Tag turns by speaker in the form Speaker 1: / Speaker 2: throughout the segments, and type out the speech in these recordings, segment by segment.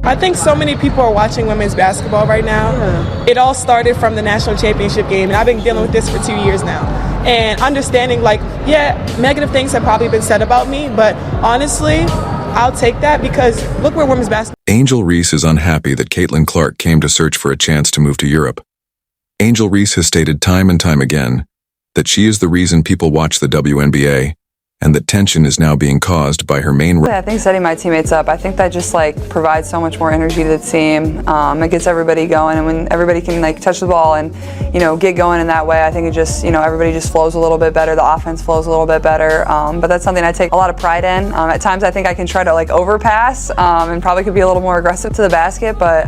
Speaker 1: I think so many people are watching women's basketball right now. Yeah. It all started from the national championship game, and I've been dealing with this for 2 years now. And understanding, like, yeah, negative things have probably been said about me, but honestly, I'll take that because look where women's basketball.
Speaker 2: Angel Reese is unhappy that Caitlin Clark came to search for a chance to move to Europe. Angel Reese has stated time and time again that she is the reason people watch the WNBA, and that tension is now being caused by her main.
Speaker 3: I think setting my teammates up, I think that just provides so much more energy to the team. It gets everybody going, and when everybody can touch the ball and get going in that way, I think it just everybody just flows a little bit better. The offense flows a little bit better. But that's something I take a lot of pride in. At times I think I can try to overpass and probably could be a little more aggressive to the basket. But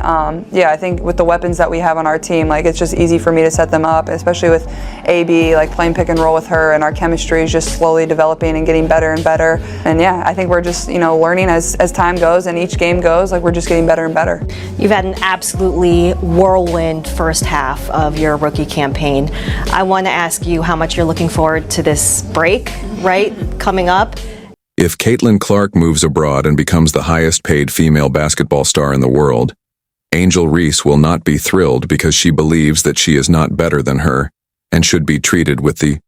Speaker 3: yeah, I think with the weapons that we have on our team, it's just easy for me to set them up, especially with AB, playing pick and roll with her, and our chemistry is just slowly developing and getting better and better. And yeah, I think we're just learning as time goes and each game goes, we're just getting better and better.
Speaker 4: You've had an absolutely whirlwind first half of your rookie campaign. I want to ask you how much you're looking forward to this break, right, coming up.
Speaker 2: If Caitlin Clark moves abroad and becomes the highest paid female basketball star in the world, Angel Reese will not be thrilled because she believes that she is not better than her and should be treated with the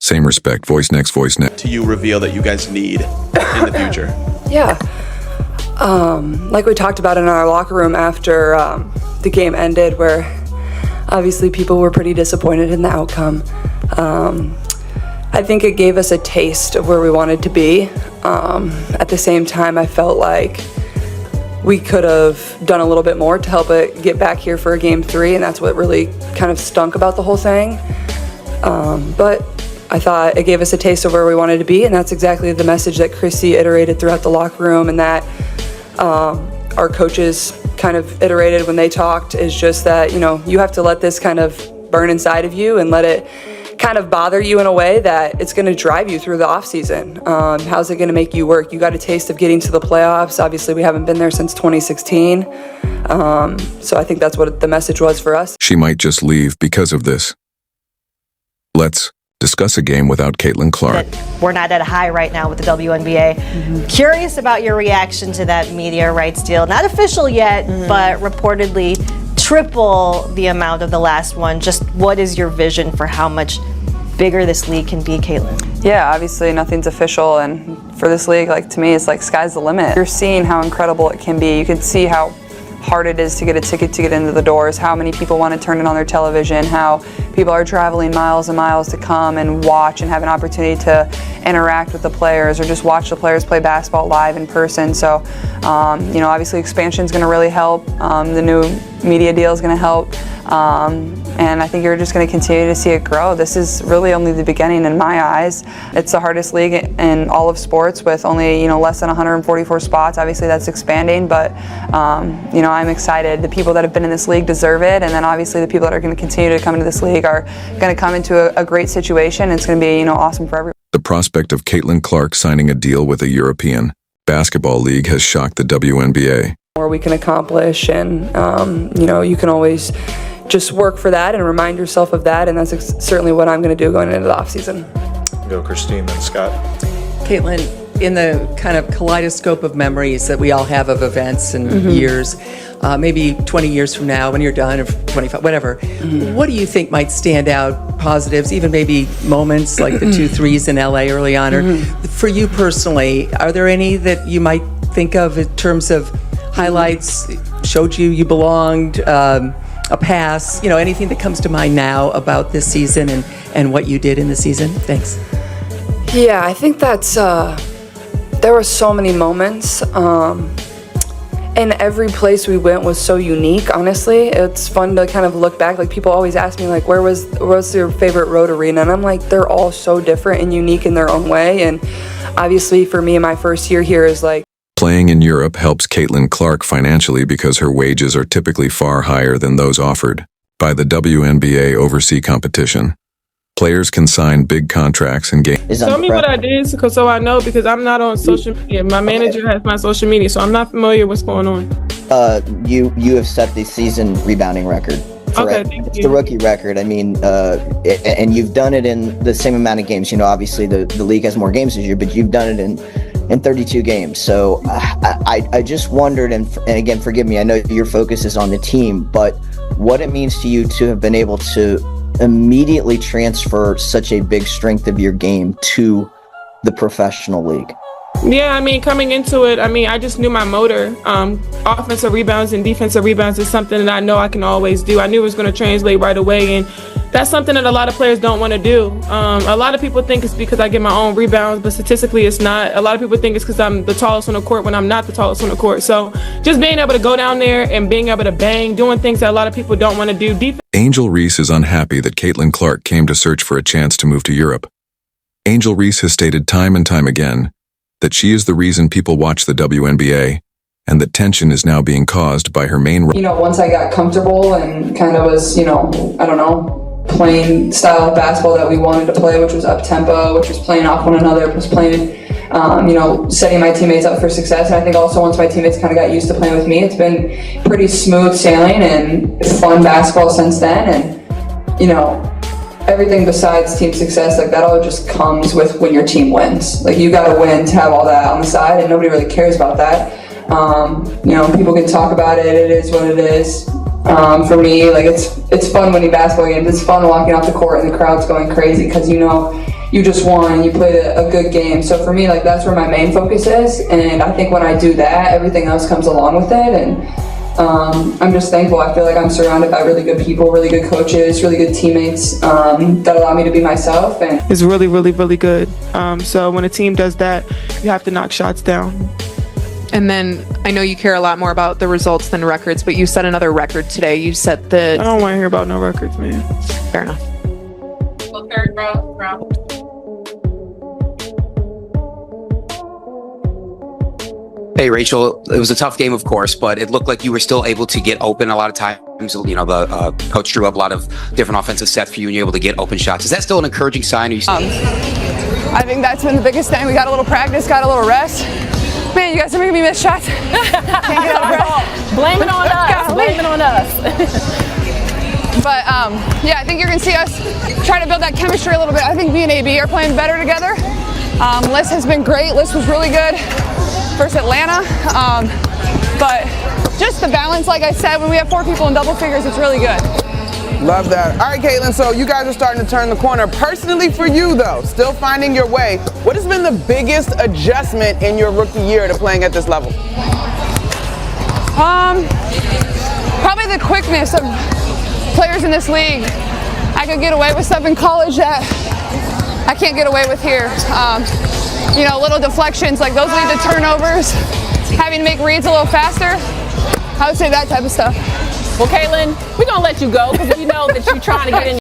Speaker 2: same respect. Voice next.
Speaker 5: Do you reveal that you guys need in the future?
Speaker 3: Yeah. Like we talked about in our locker room after the game ended, where obviously people were pretty disappointed in the outcome. I think it gave us a taste of where we wanted to be. At the same time, I felt like we could have done a little bit more to help it get back here for a game 3, and that's what really kind of stunk about the whole thing. But I thought it gave us a taste of where we wanted to be, and that's exactly the message that Chrissy iterated throughout the locker room, and that our coaches kind of iterated when they talked, is just that, you have to let this kind of burn inside of you and let it kind of bother you in a way that it's going to drive you through the off season. How's it going to make you work? You got a taste of getting to the playoffs. Obviously, we haven't been there since 2016. So I think that's what the message was for us.
Speaker 2: She might just leave because of this. Let's discuss a game without Caitlin Clark.
Speaker 4: We're not at a high right now with the WNBA. Mm-hmm. Curious about your reaction to that media rights deal. Not official yet, but reportedly triple the amount of the last one. Just what is your vision for how much bigger this league can be, Caitlin?
Speaker 3: Yeah, obviously nothing's official, and for this league, to me, it's sky's the limit. You're seeing how incredible it can be. You can see how hard it is to get a ticket to get into the doors, how many people want to turn it on their television, how people are traveling miles and miles to come and watch and have an opportunity to interact with the players or just watch the players play basketball live in person. So, obviously expansion is going to really help. The new media deal is going to help. And I think you're just going to continue to see it grow. This is really only the beginning in my eyes. It's the hardest league in all of sports with only, less than 144 spots. Obviously that's expanding, but, I'm excited. The people that have been in this league deserve it. And then obviously the people that are going to continue to come into this league are going to come into a great situation. It's going to be, awesome for everyone.
Speaker 2: The prospect of Caitlin Clark signing a deal with a European basketball league has shocked the WNBA.
Speaker 3: More we can accomplish, and, you can always just work for that and remind yourself of that, and that's certainly what I'm going to do going into the offseason.
Speaker 5: Go Christine, then Scott.
Speaker 6: Caitlin, in the kind of kaleidoscope of memories that we all have of events and years, maybe 20 years from now when you're done, or 25, whatever, what do you think might stand out, positives, even maybe moments like the 2 threes in LA early on, or for you personally, are there any that you might think of in terms of highlights, showed you belonged, a pass, anything that comes to mind now about this season and what you did in the season? Thanks.
Speaker 3: Yeah, I think that's, there were so many moments, and every place we went was so unique, honestly. It's fun to kind of look back. People always ask me, where was your favorite road arena? And I'm like, they're all so different and unique in their own way. And obviously for me, my first year here is
Speaker 2: playing in Europe helps Caitlin Clark financially because her wages are typically far higher than those offered by the WNBA overseas competition. Players can sign big contracts and gain.
Speaker 1: Tell me what I did so I know, because I'm not on social media. My manager has my social media, so I'm not familiar with what's going on.
Speaker 7: You have set the season rebounding record.
Speaker 1: Okay, thank you.
Speaker 7: It's the rookie record. I mean, and you've done it in the same amount of games. Obviously the league has more games this year, but you've done it in in 32 games. So I just wondered, and again, forgive me, I know your focus is on the team, but what it means to you to have been able to immediately transfer such a big strength of your game to the professional league.
Speaker 1: Yeah, I mean, coming into it, I mean, I just knew my motor. Offensive rebounds and defensive rebounds is something that I know I can always do. I knew it was going to translate right away, and that's something that a lot of players don't want to do. A lot of people think it's because I get my own rebounds, but statistically it's not. A lot of people think it's because I'm the tallest on the court when I'm not the tallest on the court. So just being able to go down there and being able to bang, doing things that a lot of people don't want to do.
Speaker 2: Angel Reese is unhappy that Caitlin Clark came to search for a chance to move to Europe. Angel Reese has stated time and time again that she is the reason people watch the WNBA, and that tension is now being caused by her main
Speaker 3: You know, once I got comfortable and kind of was, you know, I don't know, playing style of basketball that we wanted to play, which was up-tempo, which was playing off one another, was playing, you know, setting my teammates up for success. And I think also once my teammates kind of got used to playing with me, it's been pretty smooth sailing and fun basketball since then. And, you know, everything besides team success, like that all just comes with when your team wins. Like you gotta win to have all that on the side, and nobody really cares about that. You know, people can talk about it, it is what it is. For me, like it's fun winning basketball games. It's fun walking off the court and the crowd's going crazy because you know you just won and you played a good game. So for me, like that's where my main focus is, and I think when I do that, everything else comes along with it. And I'm just thankful. I feel like I'm surrounded by really good people, really good coaches, really good teammates that allow me to be myself. And
Speaker 1: It's really, really, really good. So when a team does that, you have to knock shots down.
Speaker 8: And then I know you care a lot more about the results than records, but you set another record today. You set
Speaker 1: I
Speaker 8: the...
Speaker 1: don't want to hear about no records, man.
Speaker 8: Fair enough.
Speaker 1: Third round.
Speaker 9: Hey, Rachel, it was a tough game, of course, but it looked like you were still able to get open a lot of times. You know, the coach drew up a lot of different offensive sets for you and you're able to get open shots. Is that still an encouraging sign? Are you
Speaker 10: I think that's been the biggest thing. We got a little practice, got a little rest. Man, you guys are making me miss shots. Can't get out of breath.
Speaker 11: Blame it on us. Blame it on us.
Speaker 10: But yeah, I think you're gonna see us try to build that chemistry a little bit. I think me and AB are playing better together. Liz has been great. Liz was really good versus Atlanta. But just the balance, like I said, when we have 4 people in double figures, it's really good.
Speaker 12: Love that. All right, Caitlin, so you guys are starting to turn the corner. Personally for you, though, still finding your way, what has been the biggest adjustment in your rookie year to playing at this level?
Speaker 10: Probably the quickness of players in this league. I could get away with stuff in college that I can't get away with here. You know, little deflections, like those lead to turnovers, having to make reads a little faster. I would say that type of stuff.
Speaker 11: Well, Caitlin, we're going to let you go because we know that you're trying to get in